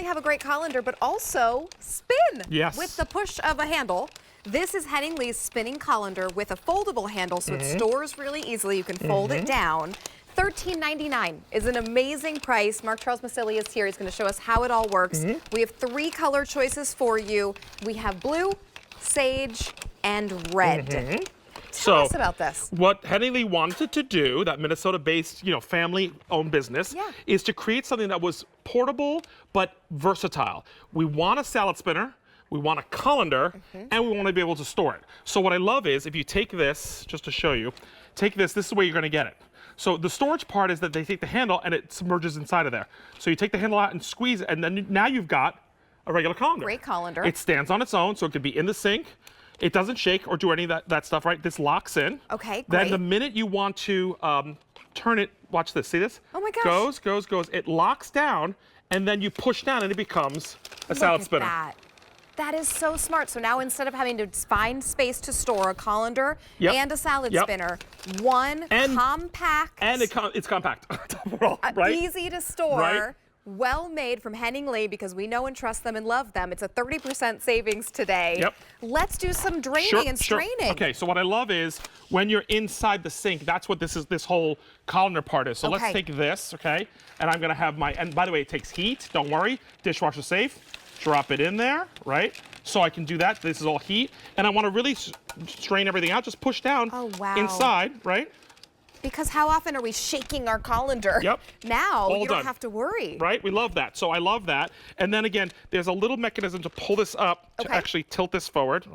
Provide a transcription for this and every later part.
only have a great colander, but also spin Yes. with the push of a handle. This is Henning Lee's spinning colander with a foldable handle, so it stores really easily. You can fold it down. $13.99 is an amazing price. Mark Charles Massili is here. He's going to show us how it all works. We have 3 color choices for you. We have blue, sage, and red. Tell us about this. What Henning Lee wanted to do, that Minnesota-based, family-owned business, is to create something that was portable but versatile. We want a salad spinner, we want a colander, and we want to be able to store it. So what I love is, if you take this, just to show you, take this is where you're going to get it. So the storage part is that they take the handle and it submerges inside of there. So you take the handle out and squeeze it, and then now you've got a regular colander. Great colander. It stands on its own, so it could be in the sink. It doesn't shake or do any of that stuff, right? This locks in. Okay, great. Then the minute you want to turn it, watch this, see this? Oh my gosh. Goes. It locks down, and then you push down, and it becomes a salad spinner. That is so smart. So now instead of having to find space to store a colander and a salad spinner, one compact. And it's compact. Right? Easy to store. Right? Well made from Henning Lee, because we know and trust them and love them. It's a 30% savings today. Let's do some draining and straining. Okay, so what I love is when you're inside the sink, that's what this whole colander part is. So let's take this, okay? And I'm gonna have and by the way, it takes heat, don't worry, dishwasher safe. Drop it in there, right? So I can do that. This is all heat. And I wanna really strain everything out, just push down inside, right? Because how often are we shaking our colander? Now you don't have to worry. Right, we love that. So I love that. And then again, there's a little mechanism to pull this up to actually tilt this forward.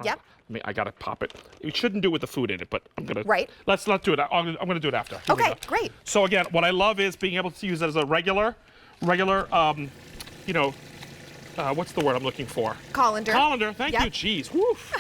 I gotta pop it. You shouldn't do it with the food in it, but I'm gonna. Let's not do it. I'm gonna do it after. Okay, great. So again, what I love is being able to use it as a regular, what's the word I'm looking for? Colander. Colander, thank you. Jeez, woof.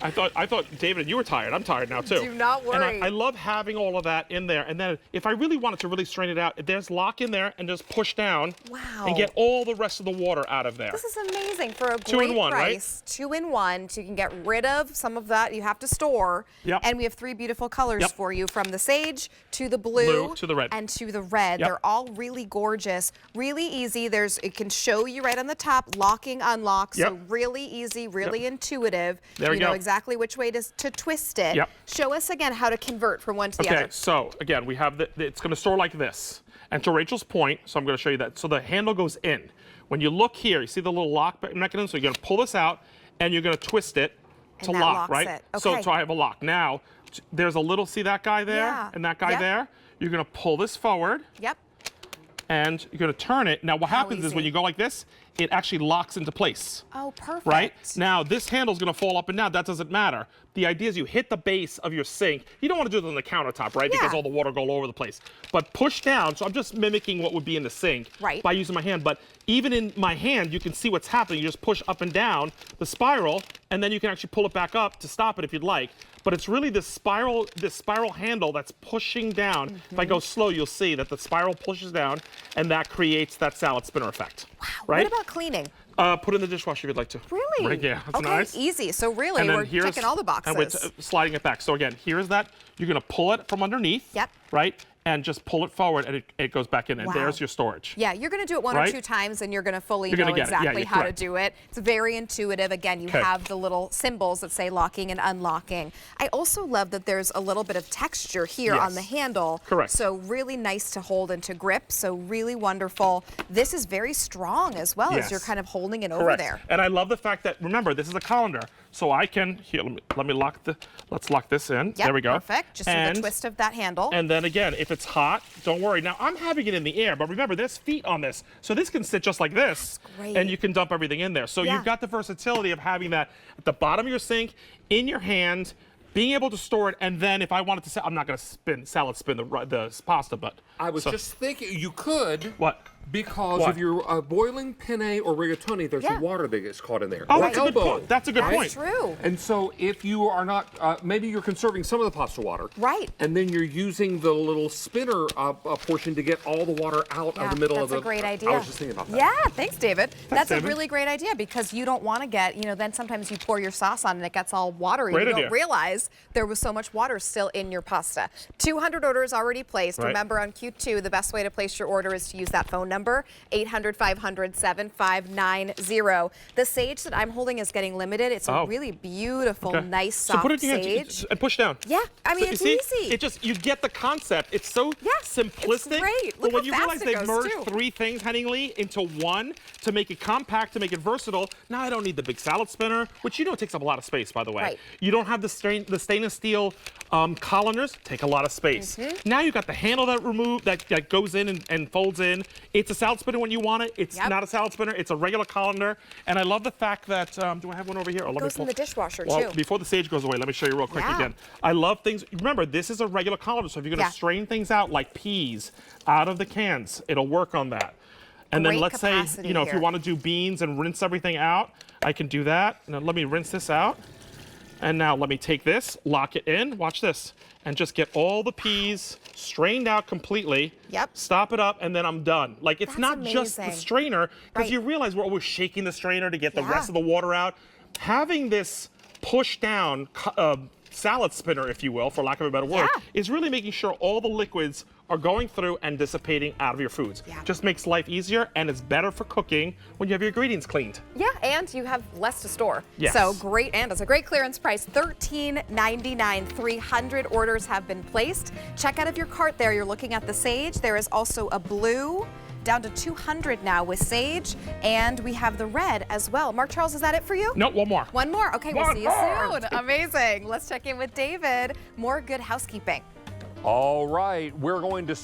I thought, David, you were tired. I'm tired now, too. Do not worry. And I love having all of that in there. And then if I really wanted to really strain it out, there's lock in there and just push down and get all the rest of the water out of there. This is amazing for a great 2-in-1, price. Right? 2-in-1, so you can get rid of some of that you have to store. And we have 3 beautiful colors for you, from the sage to the blue to the red. and to the red. They're all really gorgeous, really easy. It can show you right on the top, locking, unlock, so really easy, really intuitive. There we go. Exactly which way to twist it. Show us again how to convert from one to the other. Okay, so again, we have it's going to store like this. And to Rachel's point, so I'm going to show you that. So the handle goes in. When you look here, you see the little lock mechanism? So you're going to pull this out, and you're going to twist it to lock, right? So I have a lock. Now, there's a little, see that guy there? And that guy there? You're going to pull this forward. And you're going to turn it. Now, what happens is when you go like this, it actually locks into place. Oh, perfect. Right? Now, this handle is going to fall up and down. That doesn't matter. The idea is you hit the base of your sink. You don't want to do it on the countertop, right? Because all the water go all over the place. But push down. So I'm just mimicking what would be in the sink by using my hand. But even in my hand, you can see what's happening. You just push up and down the spiral, and then you can actually pull it back up to stop it if you'd like. But it's really this spiral handle that's pushing down. If I go slow, you'll see that the spiral pushes down, and that creates that salad spinner effect. Wow. Right? What about cleaning? Put it in the dishwasher if you'd like to. Really? Right, yeah, that's nice. Easy. So really, we're checking all the boxes. And we're sliding it back. So again, here's that. You're going to pull it from underneath. Right? And just pull it forward, and it goes back in, and there's your storage. Yeah, you're going to do it one or 2 times, and you're going to fully know exactly how to do it. It's very intuitive. Again, you have the little symbols that say locking and unlocking. I also love that there's a little bit of texture here on the handle. So really nice to hold and to grip. So really wonderful. This is very strong as well as you're kind of holding it over there. And I love the fact that, remember, this is a colander. So I can, here, let's lock this in. There we go. Perfect. Just with the twist of that handle. And then again, if it's hot, don't worry. Now, I'm having it in the air, but remember, there's feet on this. So this can sit just like this. That's great. And you can dump everything in there. So you've got the versatility of having that at the bottom of your sink, in your hand, being able to store it, and then if I wanted to say, I'm not going to salad spin the pasta, but. I was just thinking, you could. What? Because of your boiling penne or rigatoni, there's water that gets caught in there. Oh, that's a good point. That's a good point. That's true. And so if you are not, maybe you're conserving some of the pasta water. And then you're using the little spinner portion to get all the water out of the middle of the. That's a great idea. I was just thinking about that. Yeah, thanks, David. That's David. a really great idea, because you don't want to get, then sometimes you pour your sauce on and it gets all watery. Great you idea. Don't realize there was so much water still in your pasta. 200 orders already placed. Remember, on Q2, the best way to place your order is to use that phone phone number, 800-500-7590. The sage that I'm holding is getting limited. It's a really beautiful, nice, soft put it in sage. and push down. Yeah, I mean, so, it's easy. It just, you get the concept. It's so simplistic. It's great. But Look when how you fast realize it they've goes, merged too. 3 things, Henning Lee, into one to make it compact, to make it versatile, now I don't need the big salad spinner, which takes up a lot of space, by the way. Right. You don't have the stainless steel colanders, take a lot of space. Now you've got the handle that goes in and folds in. It's a salad spinner when you want it. It's not a salad spinner. It's a regular colander. And I love the fact that, do I have one over here? It goes in the dishwasher, well, too. Before the sage goes away, let me show you real quick again. I love things. Remember, this is a regular colander, so if you're going to strain things out like peas out of the cans, it'll work on that. And then let's say, if you want to do beans and rinse everything out, I can do that. Now let me rinse this out. And now let me take this, lock it in, watch this, and just get all the peas strained out completely. Stop it up, and then I'm done. Like, it's not just the strainer, because you realize we're always shaking the strainer to get the rest of the water out. Having this push down salad spinner, if you will, for lack of a better word, is really making sure all the liquids are going through and dissipating out of your foods. Just makes life easier, and it's better for cooking when you have your ingredients cleaned. Yeah, and you have less to store. Yes. So great, and it's a great clearance price, $13.99. 300 orders have been placed. Check out of your cart there. You're looking at the sage. There is also a blue, down to 200 now with sage, and we have the red as well. Mark Charles, is that it for you? No, one more. One more. Okay, we'll see you soon. Amazing. Let's check in with David. More good housekeeping. All right, we're going to